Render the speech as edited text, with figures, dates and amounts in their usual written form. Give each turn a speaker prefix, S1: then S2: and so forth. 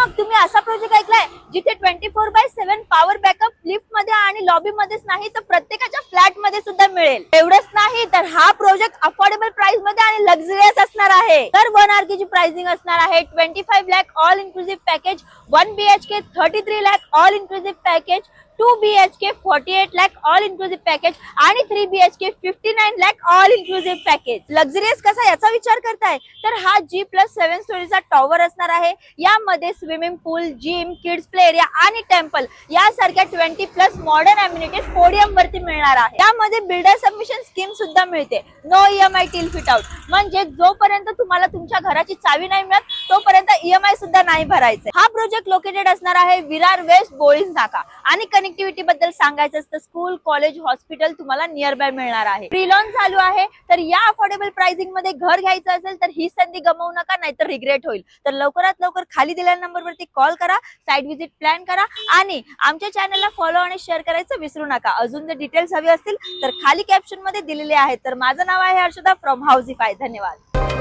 S1: मग तुम्ही असा प्रोजेक्ट ऐकलाय जिथे 24/7 पॉवर बॅकअप लिफ्ट मध्ये आणि लॉबी मध्येच नाही तर प्रत्येकाच्या फ्लॅट मध्ये सुद्धा मिळेल। एवढंच नाही तर हा प्रोजेक्ट अफोर्डेबल प्राइस मध्ये आणि लक्झरियस असणार आहे। तर 1 RK ची प्राइसिंग असणार आहे 25 lakh all inclusive package, 1 BHK 33 lakh all inclusive package, 2 BHK 48 lakh all inclusive package आणि 3 BHK 59 lakh all inclusive package. Luxurious कसा याचा विचार करताय तर हा G+7 स्टोरीचा टॉवर असणार आहे। यामध्ये स्विमिंग पूल, जिम, किड्स प्ले एरिया आणि टेम्पल यासारख्या 20+ मॉडर्न अम्युनिटीज पोडियम वरती मिळणार आहे। यामध्ये बिल्डर सबमिशन स्कीम सुद्धा मिळते। No EMI till fit out, म्हणजे जोपर्यंत तुम्हाला तुमच्या घराची चावी नाही मिळत तोपर्यंत EMI सुद्धा नाही भरायचे। हा प्रोजेक्ट लोकेटेड असणार आहे विरार वेस्ट बोळीज नाका आणि कनेक्टिव्हिटी बद्दल सांगायचं असतं स्कूल, कॉलेज, हॉस्पिटल तुम्हाला नियर बाय मिळणार आहे। प्री लॉन्च चालू आहे तर या अफोर्डेबल प्राइसिंग मध्ये घर घ्यायचं असेल तर ही संधी गमावू नका, नाहीतर रिग्रेट होईल। तर लवकरात लवकर खाली दिलेल्या नंबरवरती कॉल करा, साइट व्हिजिट प्लॅन करा आणि आमच्या चॅनलला फॉलो आणि शेअर करायचं विसरू नका। अजून जर डिटेल्स हवी असतील तर खाली कॅप्शन मध्ये दिलेले आहेत। तर माझं नाव आहे हर्षदा फ्रॉम हाऊसिफाय। धन्यवाद।